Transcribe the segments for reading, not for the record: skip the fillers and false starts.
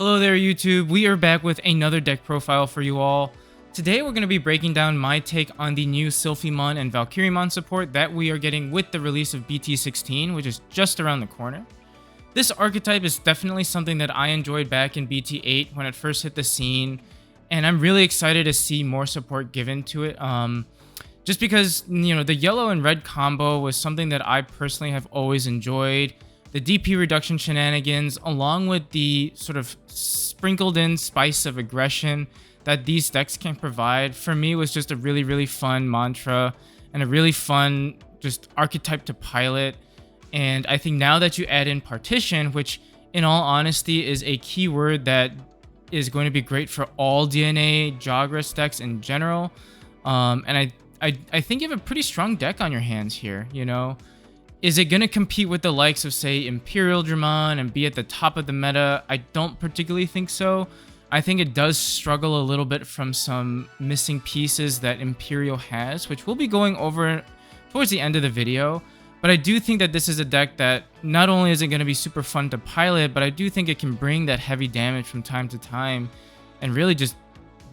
Hello there YouTube, we are back with another deck profile for you all. Today we're going to be breaking down my take on the new Silphymon and Valkyriemon support that we are getting with the release of BT-16, which is just around the corner. This archetype is definitely something that I enjoyed back in BT-8 when it first hit the scene, and I'm really excited to see more support given to it. Just because, the yellow and red combo was something that I personally have always enjoyed. The DP reduction shenanigans, along with the sort of sprinkled in spice of aggression that these decks can provide, for me was just a really, really fun mantra and a really fun just archetype to pilot. And I think now that you add in partition, which in all honesty is a keyword that is going to be great for all DNA Jagras decks in general. And I think you have a pretty strong deck on your hands here, Is it going to compete with the likes of, say, Imperial Dramon and be at the top of the meta? I don't particularly think so. I think it does struggle a little bit from some missing pieces that Imperial has, which we'll be going over towards the end of the video. But I do think that this is a deck that not only is it going to be super fun to pilot, but I do think it can bring that heavy damage from time to time and really just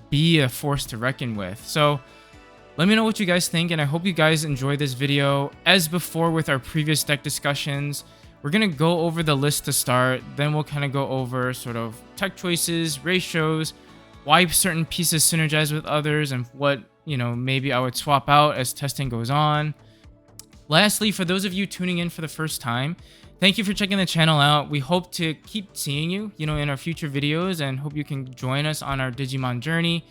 be a force to reckon with. So let me know what you guys think, and I hope you guys enjoy this video. As before with our previous deck discussions, we're going to go over the list to start, then we'll kind of go over sort of tech choices, ratios, why certain pieces synergize with others, and what, maybe I would swap out as testing goes on. Lastly, for those of you tuning in for the first time, thank you for checking the channel out. We hope to keep seeing you, in our future videos, and hope you can join us on our Digimon journey.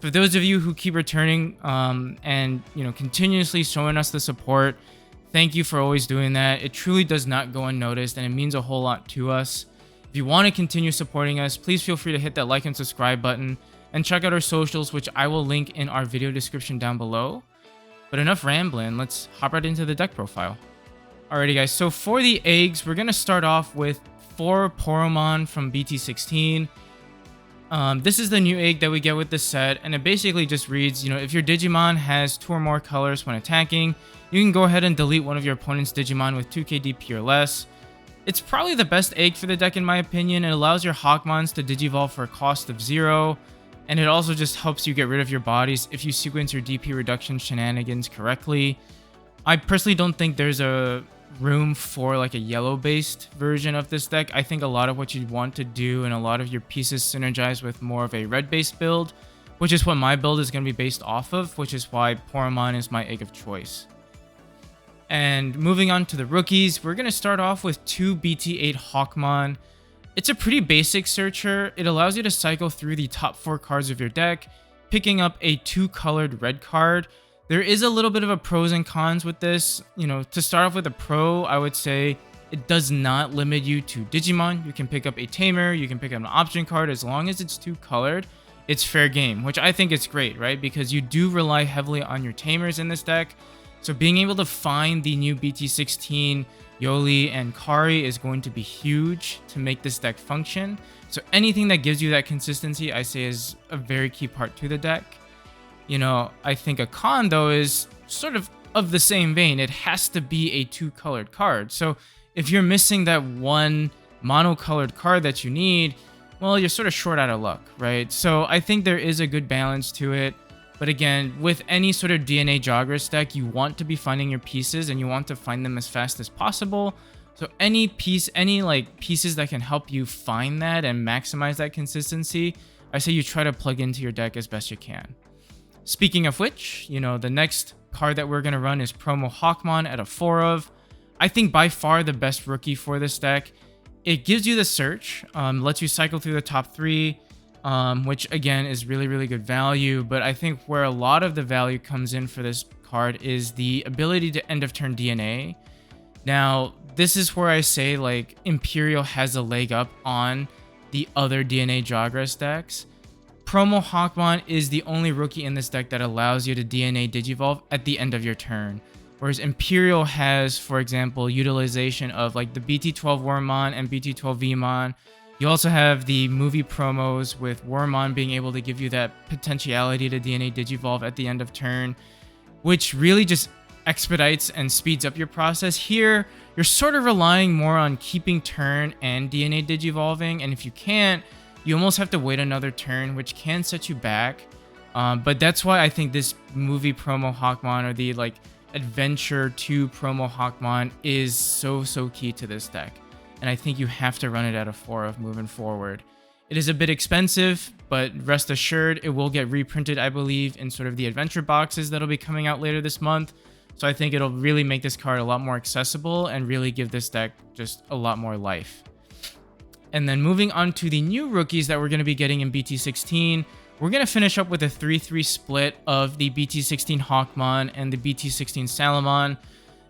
For those of you who keep returning and continuously showing us the support, thank you for always doing that. It truly does not go unnoticed, and it means a whole lot to us. If you want to continue supporting us, please feel free to hit that like and subscribe button and check out our socials, which I will link in our video description down below. But enough rambling, let's hop right into the deck profile. Alrighty guys, so for the eggs, we're going to start off with 4 Poromon from BT-16. This is the new egg that we get with this set, and it basically just reads, if your Digimon has 2 or more colors when attacking, you can go ahead and delete one of your opponent's Digimon with 2k DP or less. It's probably the best egg for the deck in my opinion. It allows your Hawkmons to Digivolve for a cost of 0, and it also just helps you get rid of your bodies if you sequence your DP reduction shenanigans correctly. I personally don't think there's a room for like a yellow based version of this deck. I think a lot of what you want to do and a lot of your pieces synergize with more of a red based build, which is what my build is going to be based off of, which is why Poromon is my egg of choice. And moving on to the rookies, we're going to start off with 2 BT-8 Hawkmon. It's a pretty basic searcher. It allows you to cycle through the top 4 cards of your deck, picking up a 2-colored red card. There is a little bit of a pros and cons with this. To start off with a pro, I would say it does not limit you to Digimon. You can pick up a Tamer, you can pick up an option card. As long as it's 2-colored, it's fair game, which I think is great, right? Because you do rely heavily on your Tamers in this deck. So being able to find the new BT-16, Yoli, and Kari is going to be huge to make this deck function. So anything that gives you that consistency, I say, is a very key part to the deck. I think a con, though, is sort of the same vein. It has to be a 2-colored card. So if you're missing that one monocolored card that you need, well, you're sort of short out of luck, right? So I think there is a good balance to it. But again, with any sort of DNA Jagras deck, you want to be finding your pieces and you want to find them as fast as possible. So any pieces that can help you find that and maximize that consistency, I say you try to plug into your deck as best you can. Speaking of which, the next card that we're going to run is Promo Hawkmon at a 4 of. I think by far the best rookie for this deck. It gives you the search, lets you cycle through the top 3, which again is really, really good value. But I think where a lot of the value comes in for this card is the ability to end of turn DNA. Now, this is where I say Imperial has a leg up on the other DNA Jagras decks. Promo Hawkmon is the only rookie in this deck that allows you to DNA Digivolve at the end of your turn. Whereas Imperial has, for example, utilization of the BT-12 Wormmon and BT-12 Vmon. You also have the movie promos with Wormmon being able to give you that potentiality to DNA Digivolve at the end of turn, which really just expedites and speeds up your process. Here, you're sort of relying more on keeping turn and DNA Digivolving, and if you can't, you almost have to wait another turn, which can set you back. But that's why I think this movie promo Hawkman, or the like Adventure 2 promo Hawkman, is so key to this deck. And I think you have to run it at a 4 of moving forward. It is a bit expensive, but rest assured it will get reprinted, I believe, in sort of the adventure boxes that'll be coming out later this month. So I think it'll really make this card a lot more accessible and really give this deck just a lot more life. And then moving on to the new rookies that we're going to be getting in BT-16, we're going to finish up with a 3-3 split of the BT-16 Hawkman and the BT-16 Salamon.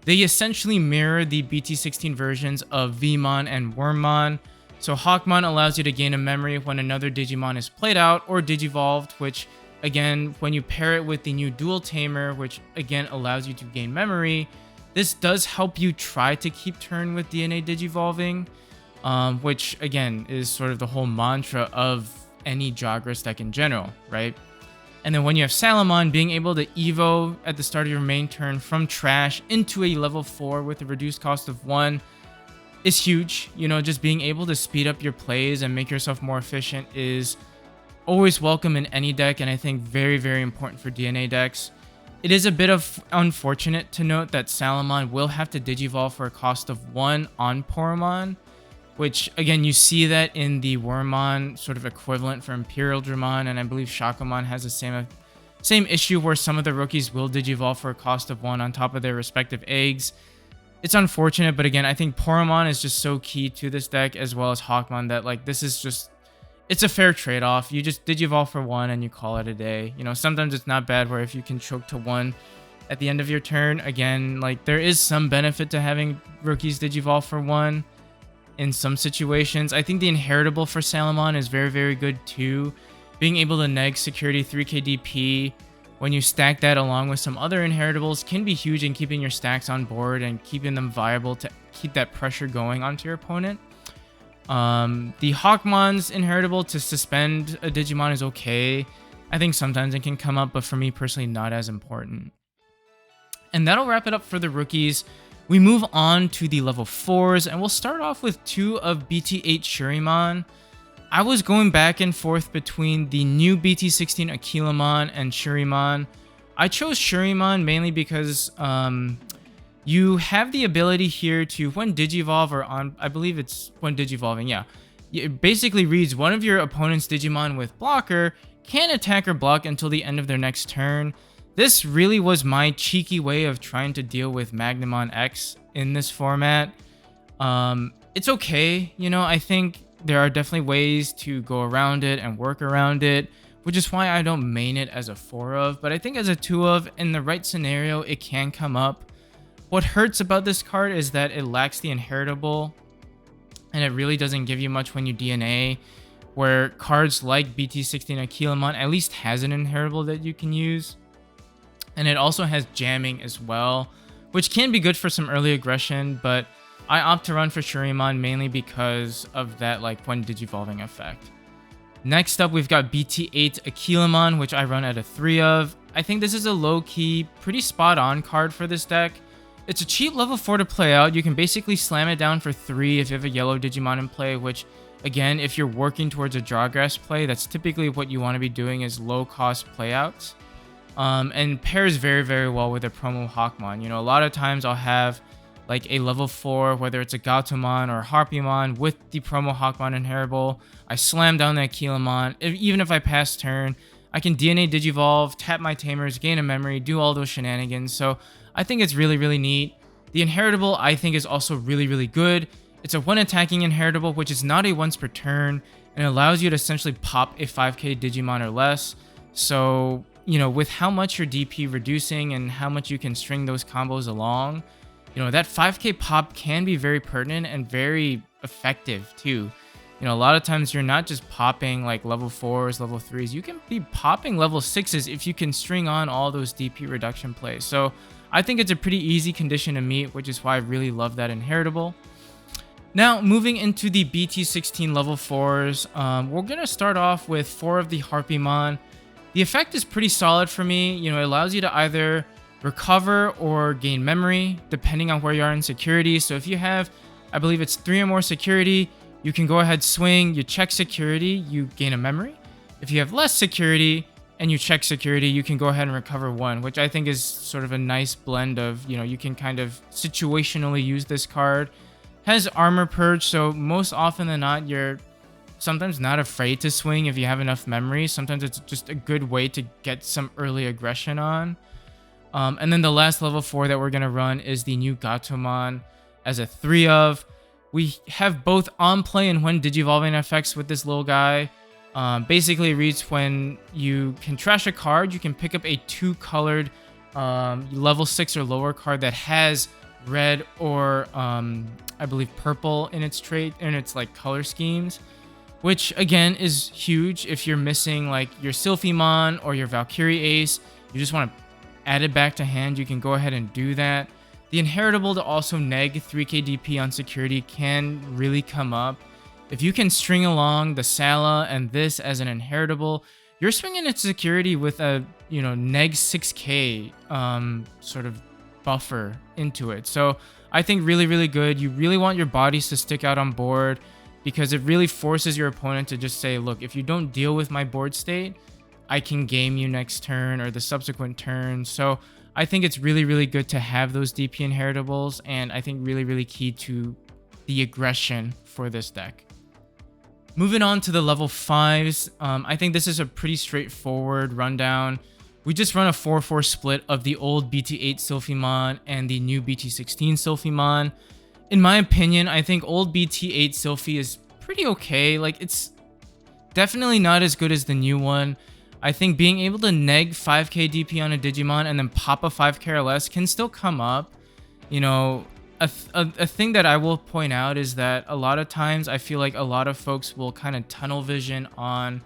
They essentially mirror the BT-16 versions of Vmon and Wormmon. So Hawkman allows you to gain a memory when another Digimon is played out or digivolved, which again, when you pair it with the new dual tamer, which again allows you to gain memory, this does help you try to keep turn with DNA digivolving, which again is sort of the whole mantra of any Jagras deck in general, right? And then when you have Salamon, being able to Evo at the start of your main turn from trash into a level 4 with a reduced cost of 1 is huge. You know, just being able to speed up your plays and make yourself more efficient is always welcome in any deck, and I think very important for DNA decks. It is a bit of unfortunate to note that Salamon will have to digivolve for a cost of 1 on Poromon, which again, you see that in the Wormmon sort of equivalent for Imperial Dramon, and I believe Shakomon has the same issue where some of the rookies will digivolve for a cost of 1 on top of their respective eggs. It's unfortunate, but again, I think Poromon is just so key to this deck, as well as Hawkman, that like this is just, it's a fair trade-off. You just digivolve for 1 and you call it a day. You know, sometimes it's not bad where if you can choke to 1 at the end of your turn, again, like there is some benefit to having rookies digivolve for 1 in some situations. I think the inheritable for Salamon is very good too. Being able to neg security 3k DP when you stack that along with some other inheritables can be huge in keeping your stacks on board and keeping them viable to keep that pressure going onto your opponent. The Hawkmon's inheritable to suspend a Digimon is okay. I think sometimes it can come up, but for me personally, not as important. And that'll wrap it up for the rookies. We move on to the level 4s, and we'll start off with 2 of BT-8 Shurimon. I was going back and forth between the new BT-16 Aquilamon and Shurimon. I chose Shurimon mainly because you have the ability here to, when digivolve or on, I believe it's when digivolving, yeah. It basically reads one of your opponent's Digimon with blocker can attack or block until the end of their next turn. This really was my cheeky way of trying to deal with Magnamon X in this format. It's okay, you know, I think there are definitely ways to go around it and work around it, which is why I don't main it as a 4 of, but I think as a 2 of, in the right scenario, it can come up. What hurts about this card is that it lacks the inheritable, and it really doesn't give you much when you DNA, where cards like BT-16 Aquilamon at least has an inheritable that you can use. And it also has jamming as well, which can be good for some early aggression, but I opt to run for Shurimon mainly because of that like when digivolving effect. Next up, we've got BT-8 Aquilamon, which I run at a 3 of. I think this is a low-key, pretty spot-on card for this deck. It's a cheap level 4 to play out. You can basically slam it down for 3 if you have a yellow Digimon in play, which, again, if you're working towards a Jawgrass play, that's typically what you want to be doing is low-cost playouts. And pairs very well with a promo Hawkman. You know, a lot of times I'll have like a level 4, whether it's a Gatomon or a Harpymon with the promo Hawkman inheritable. I slam down that Aquilamon. Even if I pass turn, I can DNA Digivolve, tap my Tamers, gain a memory, do all those shenanigans. So I think it's really neat. The inheritable I think is also really good. It's a one attacking inheritable, which is not a once per turn, and allows you to essentially pop a 5k Digimon or less. So, you know, with how much your DP reducing and how much you can string those combos along, you know, that 5k pop can be very pertinent and very effective too. You know, a lot of times you're not just popping like level 4s, level 3s. You can be popping level 6s if you can string on all those DP reduction plays. So I think it's a pretty easy condition to meet, which is why I really love that inheritable. Now, moving into the BT-16 level 4s, we're going to start off with 4 of the Harpymon. The effect is pretty solid for me. You know, it allows you to either recover or gain memory, depending on where you are in security. So if you have, I believe it's 3 or more security, You can go ahead, swing, you check security, you gain a memory. If you have less security and you check security, you can go ahead and recover 1, which I think is sort of a nice blend of, you can kind of situationally use this card. Has armor purge, so most often than not, you're sometimes not afraid to swing if you have enough memory. Sometimes it's just a good way to get some early aggression on. And then the last level 4 that we're going to run is the new Gatomon as a 3 of. We have both on play and when digivolving effects with this little guy. Basically, it reads when you can trash a card, you can pick up a 2-colored level 6 or lower card that has red or I believe purple in its trait, in its like color schemes. Which, again, is huge if you're missing, like, your Silphymon or your Valkyrie Ace. You just want to add it back to hand. You can go ahead and do that. The inheritable to also neg 3k DP on security can really come up. If you can string along the Sala and this as an inheritable, you're swinging its security with a, neg 6k sort of buffer into it. So I think really, really good. You really want your bodies to stick out on board, because it really forces your opponent to just say, look, if you don't deal with my board state, I can game you next turn or the subsequent turn. So I think it's really, really good to have those DP inheritables, and I think really, really key to the aggression for this deck. Moving on to the level 5s, I think this is a pretty straightforward rundown. We just run a 4-4 split of the old BT-8 Silphymon and the new BT-16 Silphymon. In my opinion, I think old BT-8 Silphy is pretty okay. Like, it's definitely not as good as the new one. I think being able to neg 5k DP on a Digimon and then pop a 5k or less can still come up. A thing that I will point out is that a lot of times I feel like a lot of folks will kind of tunnel vision on,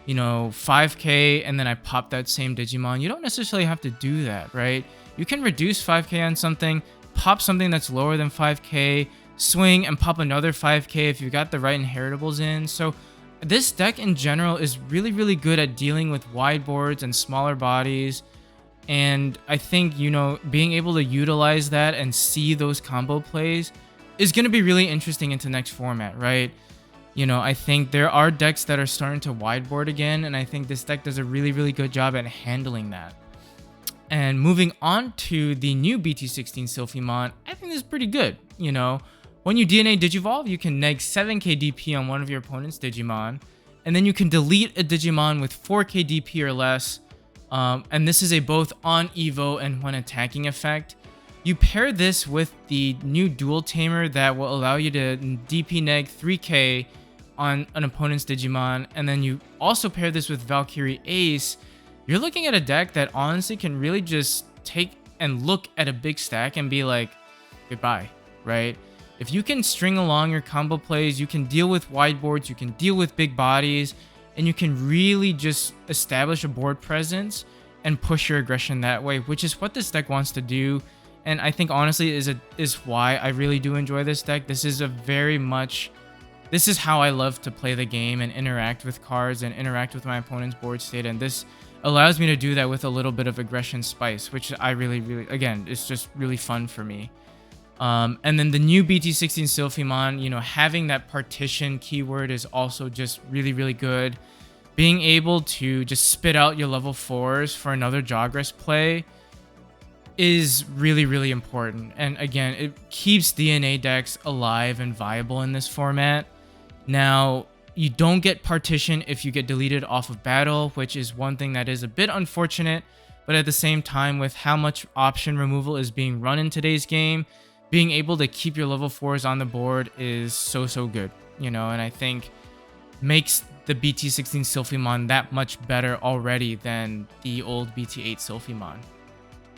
5k and then I pop that same Digimon. You don't necessarily have to do that, right? You can reduce 5k on something, pop something that's lower than 5k, swing and pop another 5k if you got the right inheritables in. So this deck in general is really, really good at dealing with wide boards and smaller bodies. And I think, being able to utilize that and see those combo plays is going to be really interesting into next format, right? I think there are decks that are starting to wideboard again, and I think this deck does a really, really good job at handling that. And moving on to the new BT-16 Silphymon, I think this is pretty good. When you DNA Digivolve, you can neg 7k DP on one of your opponent's Digimon, and then you can delete a Digimon with 4k DP or less. And this is a both on Evo and when attacking effect. You pair this with the new dual tamer that will allow you to DP neg 3k on an opponent's Digimon, and then you also pair this with Valkyrie Ace. You're looking at a deck that honestly can really just take and look at a big stack and be like, goodbye, right? If you can string along your combo plays, you can deal with wide boards, you can deal with big bodies, and you can really just establish a board presence and push your aggression that way, which is what this deck wants to do. And I think honestly is why I really do enjoy this deck. This is how I love to play the game and interact with cards and interact with my opponent's board state, and this allows me to do that with a little bit of aggression spice, which I really, again, it's just really fun for me. And then the new BT-16 Silphymon, having that partition keyword is also just really, really good. Being able to just spit out your level 4s for another Jogress play is really, really important. And again, it keeps DNA decks alive and viable in this format. Now, you don't get partition if you get deleted off of battle, which is one thing that is a bit unfortunate, but at the same time, with how much option removal is being run in today's game, being able to keep your level 4s on the board is so good, and I think makes the BT-16 Silphymon that much better already than the old BT-8 Silphymon.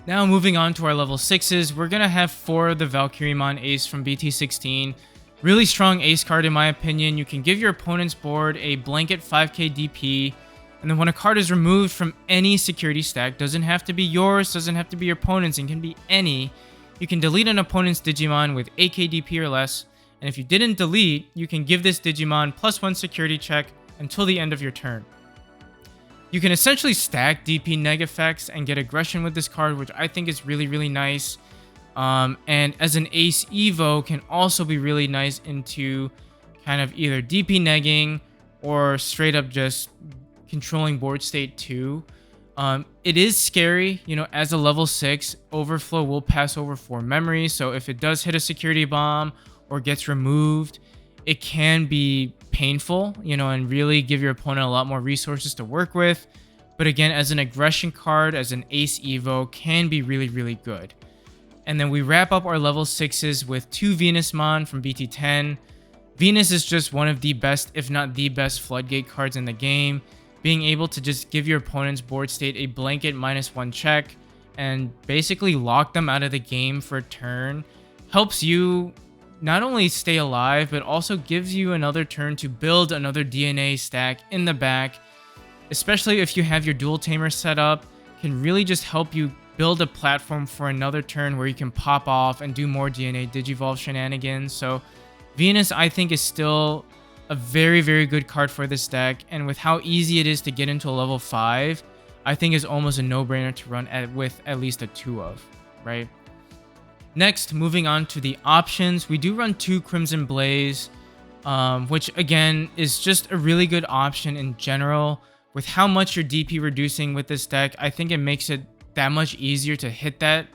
Now moving on to our level 6s, we're going to have 4 of the Valkyriemon Ace from BT-16. Really strong ace card in my opinion. You can give your opponent's board a blanket 5k DP, and then when a card is removed from any security stack, doesn't have to be yours, doesn't have to be your opponent's, and can be any, you can delete an opponent's Digimon with 8k DP or less, and if you didn't delete, you can give this Digimon +1 security check until the end of your turn. You can essentially stack DP neg effects and get aggression with this card, which I think is really, really nice. And as an ace Evo can also be really nice into kind of either DP negging or straight up just controlling board state too. It is scary, you know, as a level 6, Overflow will pass over 4 memory, so if it does hit a security bomb or gets removed, it can be painful, you know, and really give your opponent a lot more resources to work with. But again, as an aggression card, as an ace evo, can be really, really good. And then we wrap up our level 6s with 2 Venusmon from BT-10. Venus is just one of the best, if not the best, floodgate cards in the game. Being able to just give your opponent's board state a blanket -1 check and basically lock them out of the game for a turn helps you not only stay alive, but also gives you another turn to build another DNA stack in the back, especially if you have your dual tamer set up. Can really just help you build a platform for another turn where you can pop off and do more DNA Digivolve shenanigans. So Venus, I think, is still a very, very good card for this deck, and with how easy it is to get into a level 5, I think is almost a no-brainer to run with at least a 2 of, right? Next, moving on to the options, we do run 2 Crimson Blaze, which again is just a really good option in general. With how much you're DP reducing with this deck, I think it makes it that much easier to hit that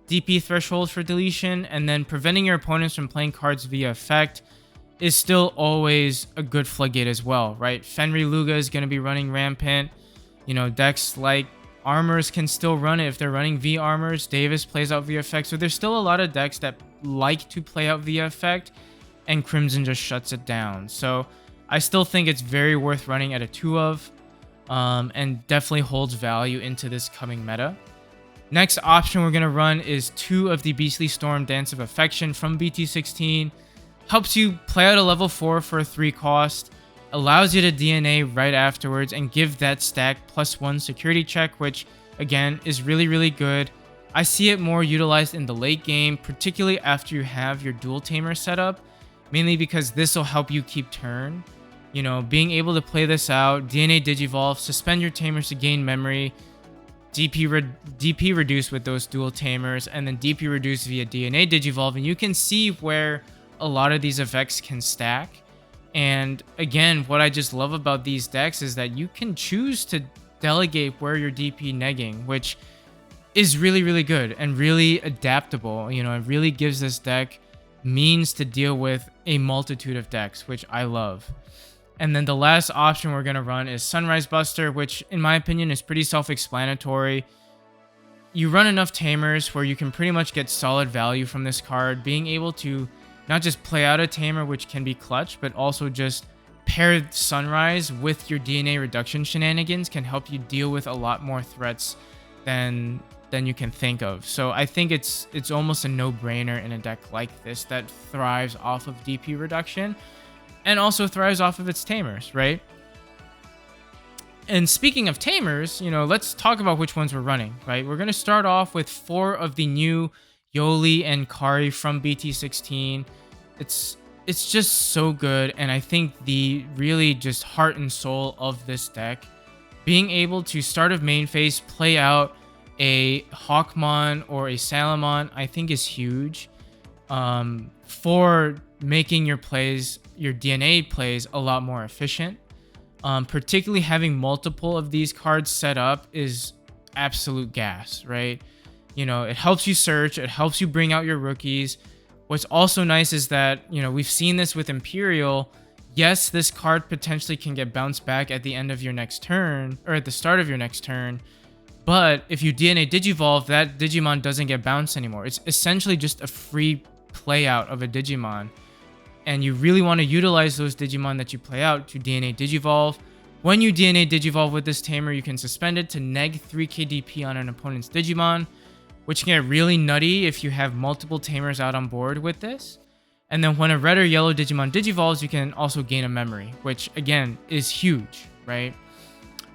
DP threshold for deletion, and then preventing your opponents from playing cards via effect is still always a good floodgate as well, right? Fenry Luga is going to be running rampant. You know, decks like Armors can still run it if they're running V Armors. Davis plays out via effect. So there's still a lot of decks that like to play out via effect, and Crimson just shuts it down. So I still think it's very worth running at a 2 of, and definitely holds value into this coming meta. Next option we're going to run is 2 of the Beastly Storm Dance of Affection from BT-16. Helps you play out a level 4 for a 3 cost, allows you to DNA right afterwards and give that stack +1 security check, which again is really, really good. I see it more utilized in the late game, particularly after you have your dual tamer set up, mainly because this will help you keep turn. You know, being able to play this out, DNA Digivolve, suspend your tamers to gain memory, DP reduce with those dual tamers, and then DP reduce via DNA Digivolve, and you can see where a lot of these effects can stack. And again, what I just love about these decks is that you can choose to delegate where you're DP negging, which is really, really good and really adaptable. You know, it really gives this deck means to deal with a multitude of decks, which I love. And then the last option we're going to run is Sunrise Buster, which in my opinion is pretty self-explanatory. You run enough tamers where you can pretty much get solid value from this card, being able to not just play out a tamer, which can be clutch, but also just pair Sunrise with your DNA reduction shenanigans can help you deal with a lot more threats than you can think of. So I think it's almost a no-brainer in a deck like this that thrives off of DP reduction and also thrives off of its tamers, right? And speaking of tamers, you know, let's talk about which ones we're running, right? We're going to start off with 4 of the new Yoli and Kari from BT-16. It's just so good, and I think the really just heart and soul of this deck, being able to start of main phase play out a Hawkman or a Salamon, I think is huge for making your plays, your DNA plays, a lot more efficient. Particularly having multiple of these cards set up is absolute gas, right? You know, it helps you search, it helps you bring out your rookies. What's also nice is that, you know, we've seen this with Imperial. Yes, this card potentially can get bounced back at the end of your next turn, or at the start of your next turn. But if you DNA Digivolve, that Digimon doesn't get bounced anymore. It's essentially just a free play out of a Digimon. And you really want to utilize those Digimon that you play out to DNA Digivolve. When you DNA Digivolve with this tamer, you can suspend it to neg 3k DP on an opponent's Digimon, which can get really nutty if you have multiple tamers out on board with this. And then when a red or yellow Digimon Digivolves, you can also gain a memory, which again is huge, right?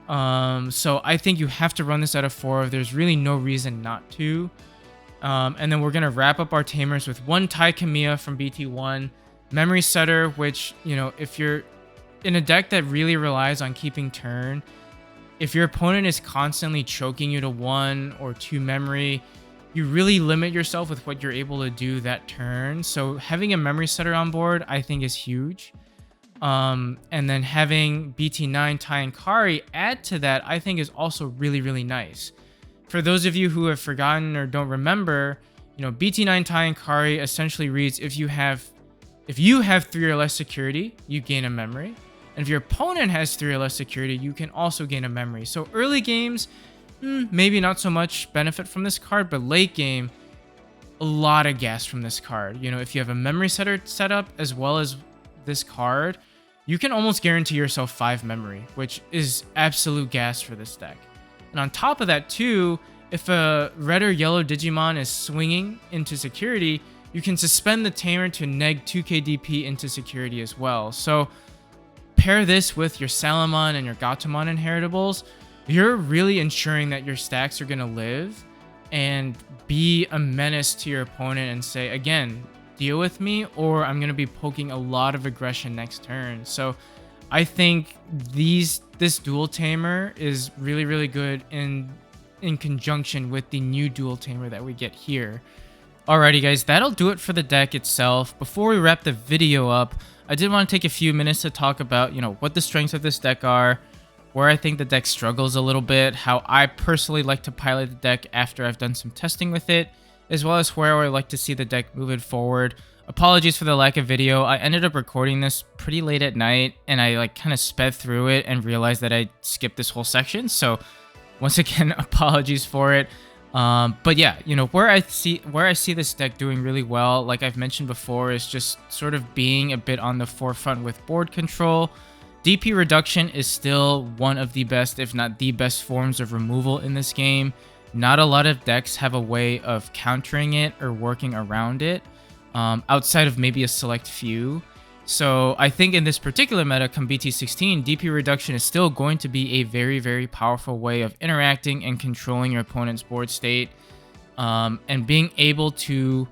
So I think you have to run this out of 4. There's really no reason not to. And then we're going to wrap up our tamers with 1 Tai Kamiya from BT1, Memory Setter, which, you know, if you're in a deck that really relies on keeping turn, if your opponent is constantly choking you to 1 or 2 memory, you really limit yourself with what you're able to do that turn. So having a Memory Setter on board, I think, is huge. And then having BT-9 Kari add to that, I think is also really, really nice. For those of you who have forgotten or don't remember, BT-9 Kari essentially reads, if you have 3 or less security, you gain a memory. And if your opponent has 3 or less security, you can also gain a memory. So early games, maybe not so much benefit from this card, but late game, a lot of gas from this card. If you have a memory setter set up as well as this card, you can almost guarantee yourself 5 memory, which is absolute gas for this deck. And on top of that too, if a red or yellow Digimon is swinging into security, you can suspend the Tamer to neg 2k DP into security as well. So pair this with your Salamon and your Gatomon inheritables, you're really ensuring that your stacks are going to live and be a menace to your opponent and say, again, deal with me, or I'm going to be poking a lot of aggression next turn. So I think this dual tamer is really, really good in conjunction with the new dual tamer that we get here. Alrighty guys, that'll do it for the deck itself. Before we wrap the video up, I did want to take a few minutes to talk about, what the strengths of this deck are, where I think the deck struggles a little bit, how I personally like to pilot the deck after I've done some testing with it, as well as where I like to see the deck moving forward. Apologies for the lack of video. I ended up recording this pretty late at night, and I kind of sped through it and realized that I skipped this whole section. So once again, apologies for it. But yeah, where I see this deck doing really well, like I've mentioned before, is just sort of being a bit on the forefront with board control. DP reduction is still one of the best, if not the best forms of removal in this game. Not a lot of decks have a way of countering it or working around it, outside of maybe a select few. So I think in this particular meta, come BT-16, DP reduction is still going to be a very, very powerful way of interacting and controlling your opponent's board state, and being able to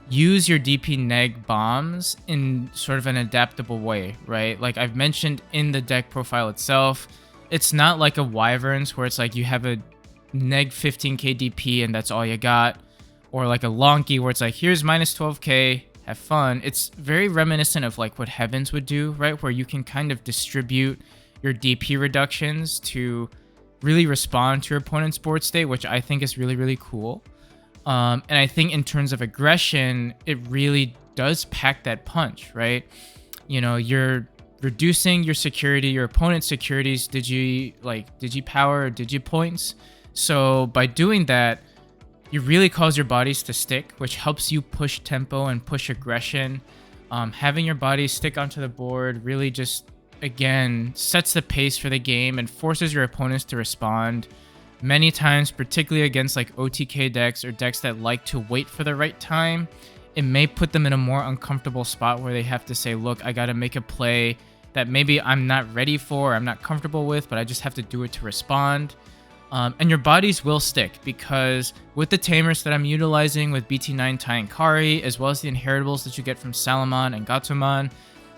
use your DP neg bombs in sort of an adaptable way, right? Like I've mentioned in the deck profile itself, it's not like a Wyverns where it's like you have a neg 15k DP and that's all you got, or like a Lonky where it's like, here's minus 12k, have fun. It's very reminiscent of like what Heavens would do, right? Where you can kind of distribute your DP reductions to really respond to your opponent's board state, which I think is really, really cool. And I think in terms of aggression, it really does pack that punch, right? You're reducing your security, your opponent's securities, digi power or digi points. So by doing that, you really cause your bodies to stick, which helps you push tempo and push aggression. Having your bodies stick onto the board really just, again, sets the pace for the game and forces your opponents to respond. Many times, particularly against like OTK decks or decks that like to wait for the right time, it may put them in a more uncomfortable spot where they have to say, look, I got to make a play that maybe I'm not ready for, I'm not comfortable with, but I just have to do it to respond. And your bodies will stick because with the Tamers that I'm utilizing with BT-9 Kari, as well as the inheritables that you get from Salamon and Gatomon,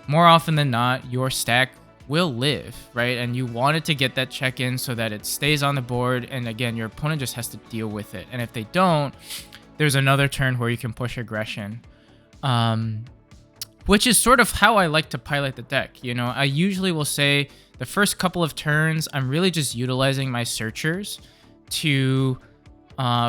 more often than not, your stack will live, right? And you want it to get that check-in so that it stays on the board, and again, your opponent just has to deal with it. And if they don't, there's another turn where you can push aggression, which is sort of how I like to pilot the deck. I usually will say the first couple of turns, I'm really just utilizing my searchers to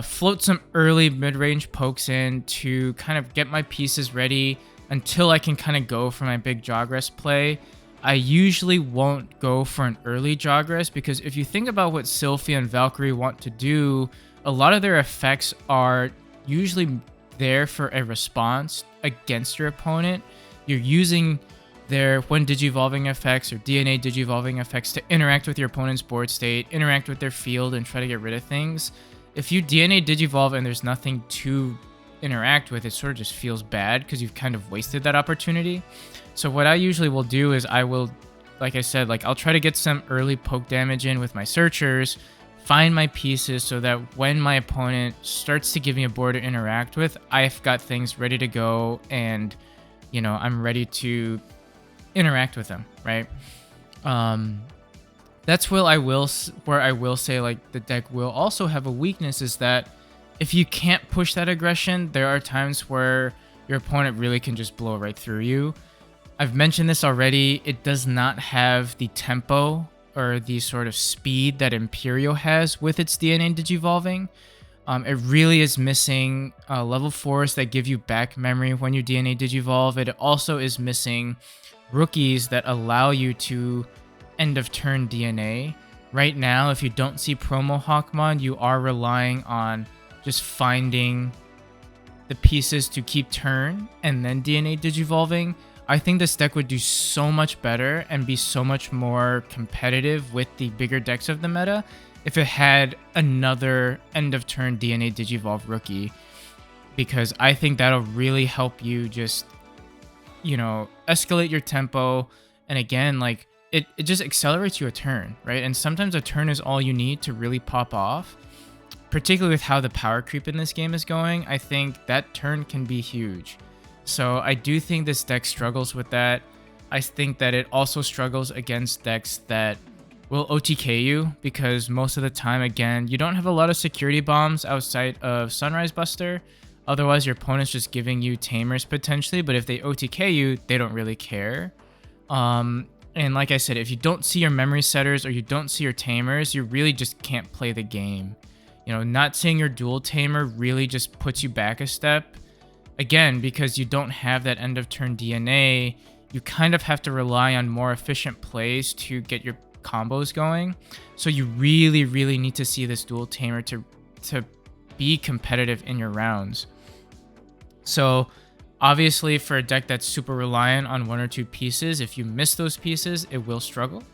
float some early mid-range pokes in to kind of get my pieces ready until I can kind of go for my big Jogress play. I usually won't go for an early Jogress because if you think about what Sylphia and Valkyrie want to do, a lot of their effects are usually there for a response against your opponent. You're using their when digivolving effects or DNA digivolving effects to interact with your opponent's board state, interact with their field, and try to get rid of things. If you DNA digivolve and there's nothing to interact with, it sort of just feels bad because you've kind of wasted that opportunity. So what I usually will do is I will, like I said, I'll try to get some early poke damage in with my searchers, find my pieces so that when my opponent starts to give me a board to interact with, I've got things ready to go and, I'm ready to interact with them, right? That's where I will say like the deck will also have a weakness is that if you can't push that aggression, there are times where your opponent really can just blow right through you. I've mentioned this already. It does not have the tempo or the sort of speed that Imperial has with its DNA digivolving. It really is missing level 4s that give you back memory when you DNA digivolve. It also is missing rookies that allow you to end of turn DNA. Right now, if you don't see promo Hawkman, you are relying on just finding the pieces to keep turn and then DNA digivolving. I think this deck would do so much better and be so much more competitive with the bigger decks of the meta if it had another end of turn DNA digivolve rookie, because I think that'll really help you just, you know, escalate your tempo. And again, like it just accelerates you a turn, right? And sometimes a turn is all you need to really pop off. Particularly with how the power creep in this game is going, I think that turn can be huge. So I do think this deck struggles with that. I think that it also struggles against decks that will OTK you, because most of the time, again, you don't have a lot of security bombs outside of Sunrise Buster. Otherwise, your opponent's just giving you Tamers potentially, but if they OTK you, they don't really care. And like I said, if you don't see your memory setters or you don't see your Tamers, you really just can't play the game. You know, not seeing your dual Tamer really just puts you back a step. Again, because you don't have that end of turn DNA, you kind of have to rely on more efficient plays to get your combos going. So you really, really need to see this dual Tamer to be competitive in your rounds. So obviously for a deck that's super reliant on one or two pieces, if you miss those pieces, it will struggle,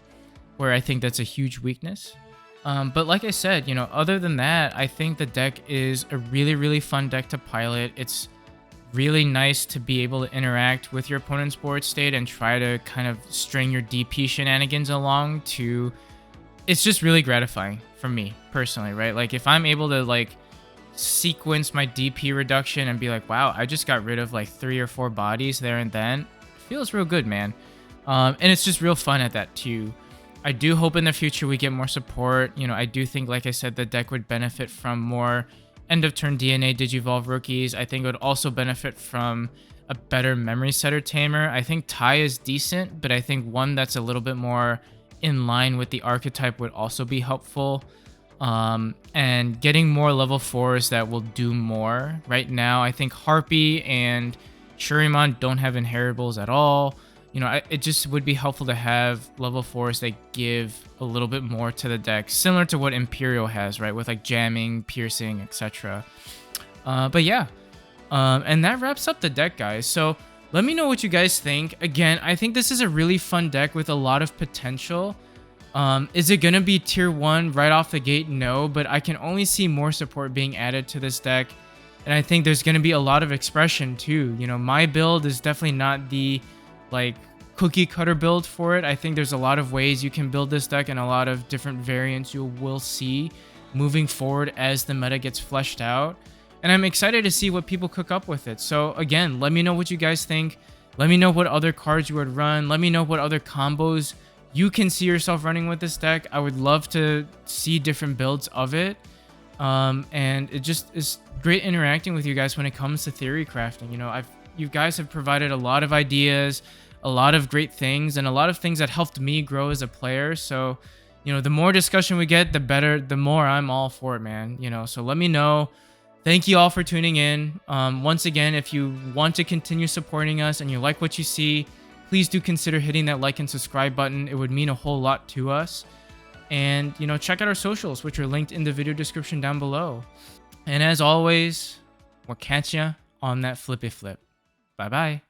where I think that's a huge weakness. But like I said, you know, other than that, I think the deck is a really, really fun deck to pilot. It's really nice to be able to interact with your opponent's board state and try to kind of string your DP shenanigans along to... It's just really gratifying for me personally, right? Like if I'm able to like sequence my DP reduction and be like, wow, I just got rid of like 3 or 4 bodies there and then, it feels real good, man. And it's just real fun at that too. I do hope in the future we get more support. You know, I do think, like I said, the deck would benefit from more end of turn DNA digivolve rookies. I think it would also benefit from a better memory setter tamer. I think Tai is decent, but I think one that's a little bit more in line with the archetype would also be helpful. And getting more level 4s that will do more. Right now, I think Harpy and Shuriman don't have inheritables at all. You know, it just would be helpful to have level 4s that give a little bit more to the deck, similar to what Imperial has, right? With like jamming, piercing, etc. But yeah, and that wraps up the deck, guys. So let me know what you guys think. Again, I think this is a really fun deck with a lot of potential. Is it going to be tier 1 right off the gate? No, but I can only see more support being added to this deck. And I think there's going to be a lot of expression too. You know, my build is definitely not the like cookie cutter build for it. I think there's a lot of ways you can build this deck and a lot of different variants you will see moving forward as the meta gets fleshed out. And I'm excited to see what people cook up with it. So again, let me know what you guys think. Let me know what other cards you would run. Let me know what other combos you can see yourself running with this deck. I would love to see different builds of it. And it just is great interacting with you guys when it comes to theory crafting. You know, you guys have provided a lot of ideas, a lot of great things, and a lot of things that helped me grow as a player. So, you know, the more discussion we get, the better, the more I'm all for it, man. You know, so let me know. Thank you all for tuning in. Once again, if you want to continue supporting us and you like what you see, please do consider hitting that like and subscribe button. It would mean a whole lot to us. And, you know, check out our socials, which are linked in the video description down below. And as always, we'll catch ya on that flippy flip. Bye-bye.